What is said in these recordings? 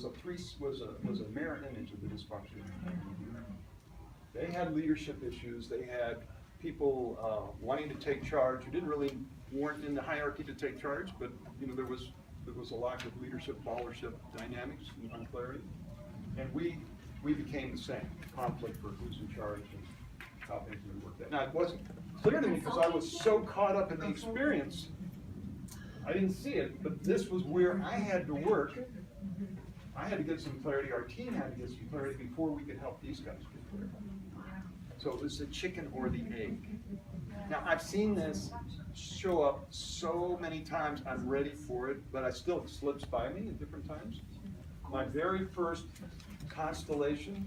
was a mirror image of the dysfunction. They had leadership issues. They had people wanting to take charge who weren't in the hierarchy to take charge, but there was a lack of leadership, followership dynamics and unclarity. And we became the same, conflict for who's in charge and how things would work out. Now, it wasn't clear to me because I was so caught up in the experience, I didn't see it, but this was where I had to work. I had to get some clarity, our team had to get some clarity before we could help these guys get clarity. So it was the chicken or the egg. Now, I've seen this show up so many times, I'm ready for it, but it still slips by me at different times. My very first constellation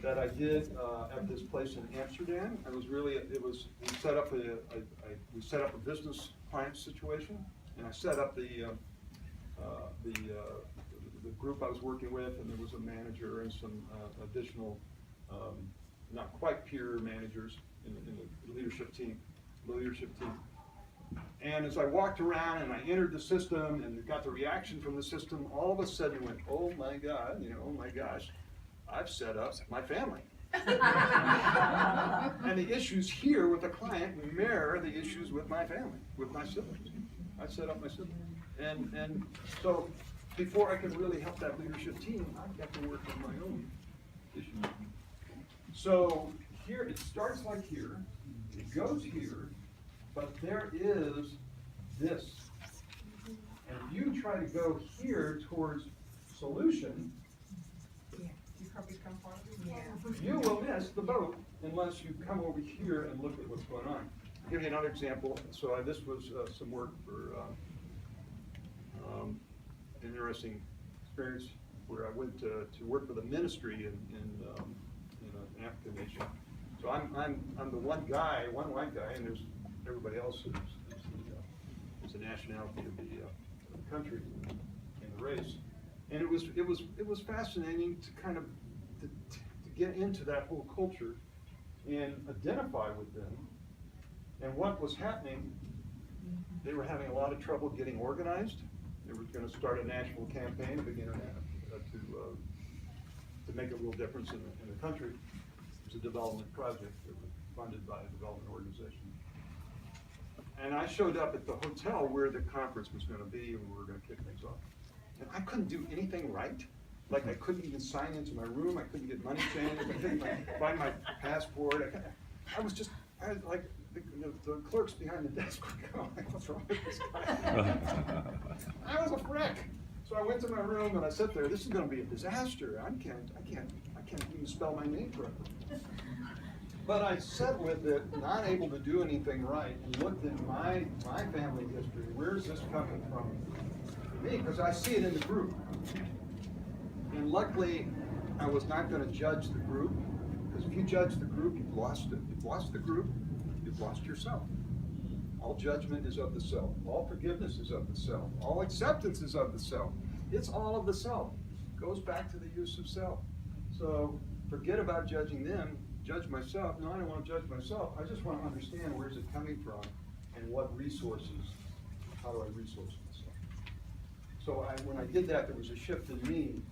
that I did at this place in Amsterdam, we set up a business client situation, and I set up the group I was working with, and there was a manager and some additional, not quite peer managers in the leadership team. And as I walked around and I entered the system and got the reaction from the system, all of a sudden it went, oh my God, oh my gosh, I've set up my family. And the issues here with the client mirror the issues with my family, with my siblings. I set up my siblings. And so before I could really help that leadership team, I've got to work on my own issues. So here, it starts like here, it goes here, but there is this. And if you try to go here towards solution, you will miss the boat unless you come over here and look at what's going on. I'll give you another example. So this was some work for an interesting experience where I went to work with a ministry in an African nation. So I'm the one white guy, and there's everybody else is the nationality of the country and the race. And it was fascinating to kind of to get into that whole culture and identify with them. And what was happening, they were having a lot of trouble getting organized. They were going to start a national campaign to begin to make a real difference in the country. It was a development project that was funded by a development organization. And I showed up at the hotel where the conference was going to be, and we were going to kick things off. And I couldn't do anything right. Like I couldn't even sign into my room. I couldn't get money changed. I couldn't find my passport. I was like the clerks behind the desk were going, like, what's wrong with this guy? I was a wreck. So I went to my room and I sat there. This is going to be a disaster. I can't even spell my name correctly. But I sat with it, not able to do anything right, and looked at my family history. Where's this coming from me? Because I see it in the group. And luckily, I was not going to judge the group, because if you judge the group, you've lost it. You've lost the group, you've lost yourself. All judgment is of the self. All forgiveness is of the self. All acceptance is of the self. It's all of the self. It goes back to the use of self. So forget about judging them. Judge myself. No, I don't want to judge myself. I just want to understand where is it coming from and what resources, how do I resource myself. So when I did that, there was a shift in me,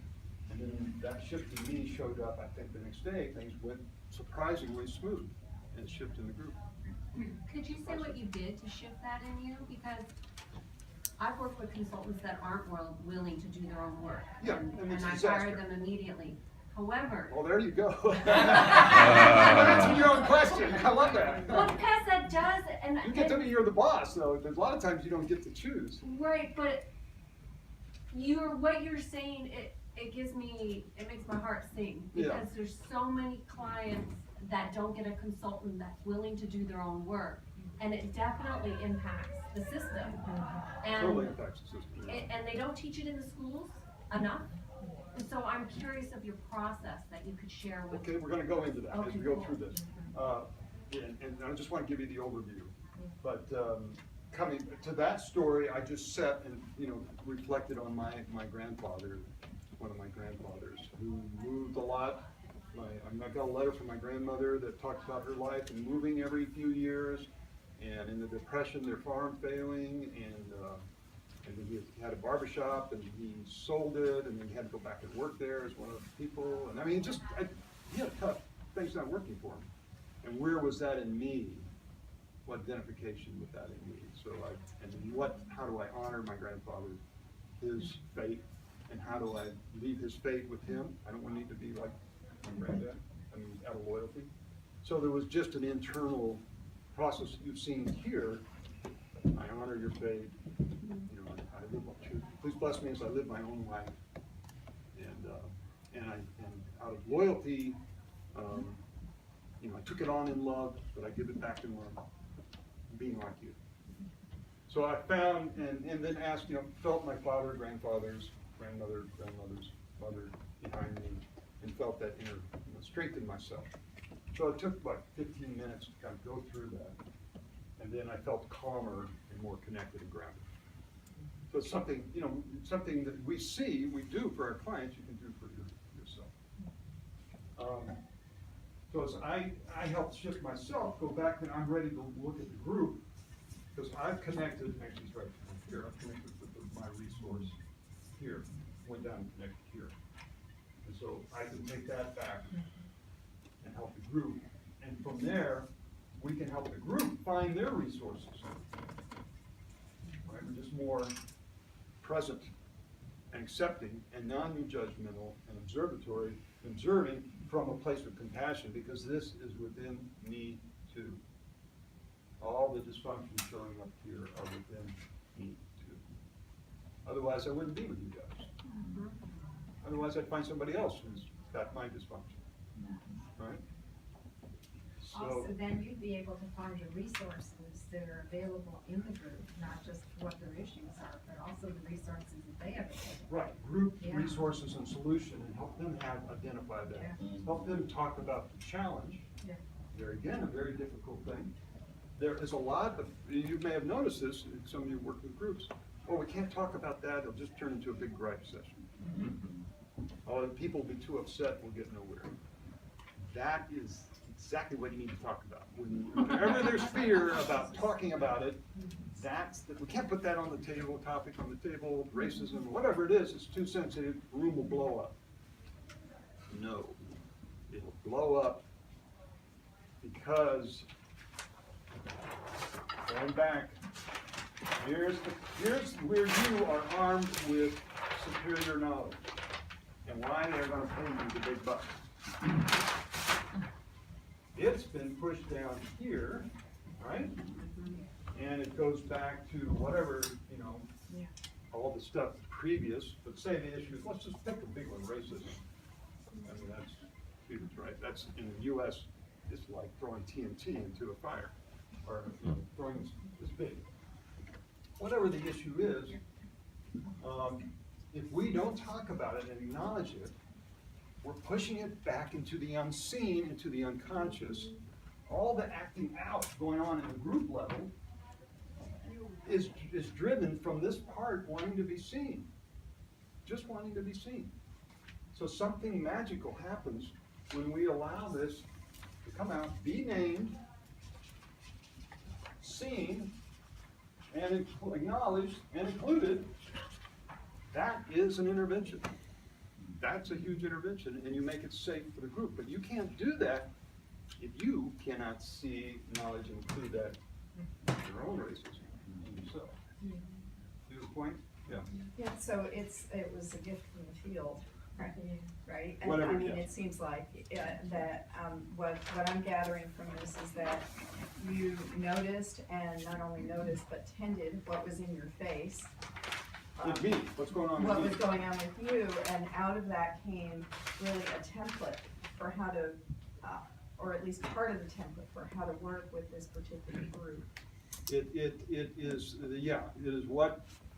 and then that shift in me showed up, I think, the next day. Things went surprisingly smooth, and it shifted in the group. Could you say what you did to shift that in you? Because I've worked with consultants that aren't willing to do their own work, Yeah, and I fired them immediately. However, well, there you go. Answer your own question. I love that. Well, because that does, and you get to be you're the boss, so there's a lot of times you don't get to choose. Right, but what you're saying, it makes my heart sing, because there's so many clients that don't get a consultant that's willing to do their own work, and it definitely impacts the system. And totally impacts the system. And they don't teach it in the schools enough. And so I'm curious of your process that you could share with. Okay, we're going to go into that as we go cool. through this. And I just want to give you the overview. But coming to that story, I just sat and reflected on my grandfather, one of my grandfathers, who moved a lot. I got a letter from my grandmother that talked about her life and moving every few years, and in the Depression, their farm failing, and And then he had a barbershop, and he sold it, and then he had to go back and work there as one of the people, and I mean, he had tough things not working for him. And where was that in me? What identification with that in me? So and then how do I honor my grandfather, his fate, and how do I leave his fate with him? I don't need to be like my granddad, I mean, out of loyalty. So there was just an internal process you've seen here. I honor your fate, you know, I live please bless me as I live my own life. And out of loyalty, you know, I took it on in love, but I give it back in love, being like you. So I found, and then asked, you know, felt my father, grandfather's, grandmother's mother behind me, and felt that inner, you know, strengthened myself. So it took about 15 minutes to kind of go through that. And then I felt calmer and more connected and grounded. So it's something, you know, something that we see, we do for our clients, you can do for yourself. So as I helped shift myself, go back and I'm ready to look at the group, because I've connected, actually it's right here, I've connected with my resource here, went down and connected here. And so I can take that back and help the group. And from there, we can help the group find their resources. Right? We're just more present and accepting and non-judgmental and observing from a place of compassion, because this is within me too. All the dysfunctions showing up here are within me too. Otherwise, I wouldn't be with you guys. Otherwise, I'd find somebody else who's got my dysfunction. Right? Also, then you'd be able to find the resources that are available in the group, not just what their issues are, but also the resources that they have available. Right, group Yeah. resources and solution, and help them identify that. Yeah. Help them talk about the challenge. Yeah. There again, a very difficult thing. There is a lot of, you may have noticed this, some of you work with groups. Oh, we can't talk about that, it'll just turn into a big gripe session. Oh, the people will be too upset, we'll get nowhere. That is exactly what you need to talk about. Whenever there's fear about talking about it, we can't put that on the table, topic on the table, racism, whatever it is, it's too sensitive, the room will blow up. No, it'll blow up because, going back, here's where you are armed with superior knowledge, and why they're going to pay you the big bucks. It's been pushed down here, right? And it goes back to whatever, you know, all the stuff previous, but say the issues, let's just pick a big one, racism. I mean, that's huge, right? That's, in the US, it's like throwing TNT into a fire, or you know, throwing this big. Whatever the issue is, if we don't talk about it and acknowledge it, we're pushing it back into the unseen, into the unconscious. All the acting out going on at the group level is driven from this part wanting to be seen. Just wanting to be seen. So something magical happens when we allow this to come out, be named, seen, and acknowledged and included. That is an intervention. That's a huge intervention, and you make it safe for the group. But you can't do that if you cannot see, acknowledge, and include that in your own racism in yourself. See the point? Yeah. Yeah, so it was a gift from the field, right? And Whatever, I mean, yeah. it seems like that what I'm gathering from this is that you noticed, and not only noticed, but tended what was in your face. With me, what's going on What with was me? going on with you, and out of that came really a template for how to, or at least part of the template for how to work with this particular group. It is, yeah, it is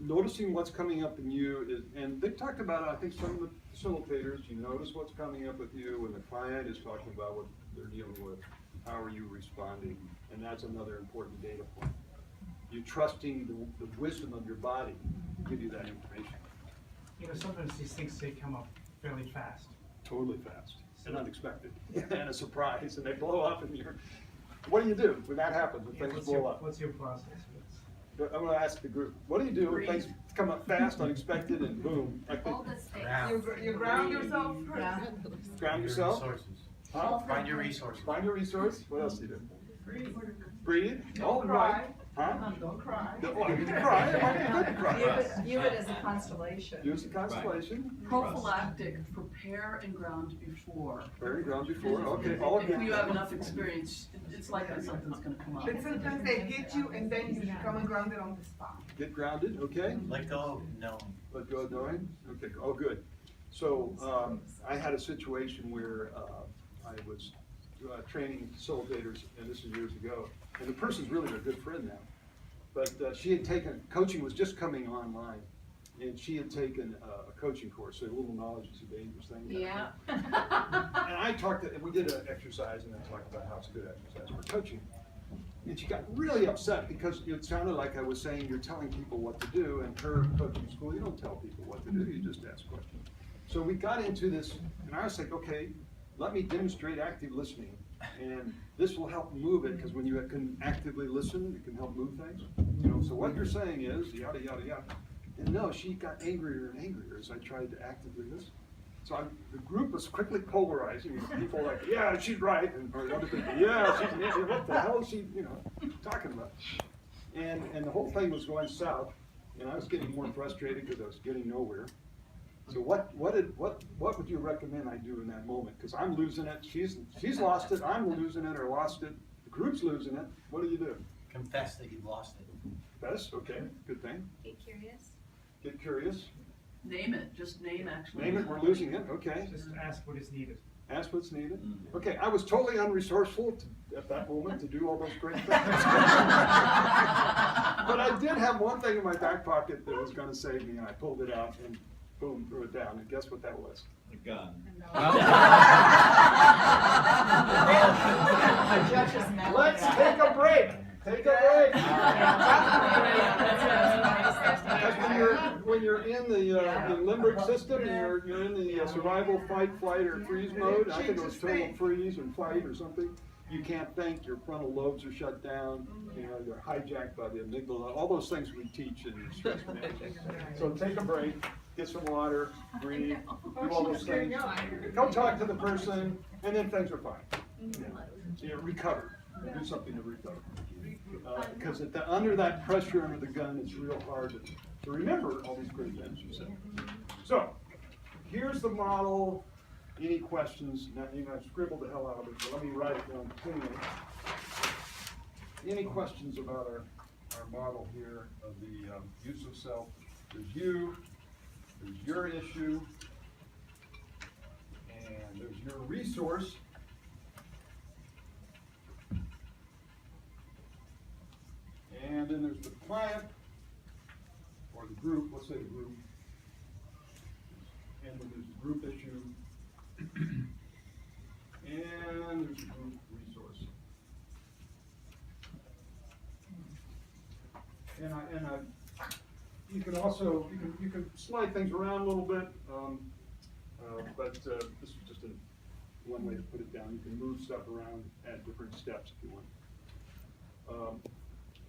noticing what's coming up in you, and they talked about, I think some of the facilitators, you notice what's coming up with you when the client is talking about what they're dealing with, how are you responding, and that's another important data point. You're trusting the wisdom of your body to give you that information. You know, sometimes these things they come up fairly fast. Totally fast and unexpected and a surprise, and they blow up and what do you do when that happens, when things blow up? What's your process? I'm going to ask the group, what do you do when things come up fast, unexpected, and boom. Like the- Hold the space. You ground yourself Yeah. first. ground yourself. Huh? Find your resources. Find your resource. What else do you do? Breathe. Breathe. Don't Oh, cry. right. Huh? Don't cry. Oh, I can cry. It might be good to cry. View it as a constellation. Use the constellation. Prophylactic, prepare and ground before. Very ground before. Okay. All If good. you have enough experience, it's likely something's gonna come up. But sometimes they hit you and then you become grounded on the spot. Get grounded. Okay. Let go, no. Let go of knowing? Okay, oh, good. So, I had a situation where, I was, training facilitators, and this is years ago, and the person's really a good friend now. But, she had taken, coaching was just coming online, and she had taken a coaching course, so a little knowledge is a dangerous thing. Yeah. And I talked, we did an exercise, and I talked about how it's a good exercise for coaching. And she got really upset because it sounded like I was saying, you're telling people what to do, and her coaching school, you don't tell people what to do, you just ask questions. So we got into this, and I was like, okay, let me demonstrate active listening. And this will help move it, because when you can actively listen, it can help move things. You know, so what you're saying is, yada, yada, yada. And no, she got angrier and angrier as I tried to actively listen. So the group was quickly polarizing. People like, yeah, she's right, and or other people, yeah, she's an idiot. What the hell is she, talking about? And the whole thing was going south, and I was getting more frustrated because I was getting nowhere. So what would you recommend I do in that moment? Because I'm losing it. She's lost it. I'm losing it or lost it. The group's losing it. What do you do? Confess that you've lost it. Best, okay, good thing. Get curious. Get curious. Name it, just name actually. Name it. We're losing it. Okay. Just ask what is needed. Ask what's needed. Okay, I was totally unresourceful at that moment to do all those great things. But I did have one thing in my back pocket that was going to save me, and I pulled it out and boom, threw it down. And guess what that was? A gun. Let's take a break. Take a break. When you're in the limbic system, and you're in the survival, fight, flight, or freeze mode. I think it was total freeze and fight or something. You can't think. Your frontal lobes are shut down. You're hijacked by the amygdala. All those things we teach in stress management. So take a break, get some water, breathe, do all those things. Go talk to the person, and then things are fine. Recover. Do something to recover. Because under that pressure, under the gun, it's real hard to remember all these great things you said. So, here's the model. Any questions? Now, I scribbled the hell out of it, but let me write it down cleanly. Any questions about our model here of the use of self? There's you, there's your issue, and there's your resource. And then there's the client, or the group, let's say the group. And then there's the group issue. And there's the group resource. You can also, you can slide things around a little bit, but this is just one way to put it down. You can move stuff around at different steps if you want.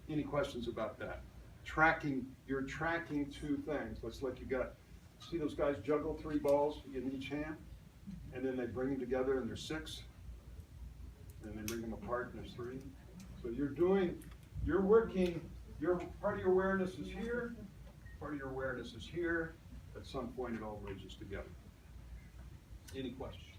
Any questions about that? You're tracking two things. Let's like see those guys juggle 3 balls in each hand, and then they bring them together and there's 6, and they bring them apart and there's 3. So you're working, part of your awareness is here, part of your awareness is here. At some point it all bridges together. Any questions?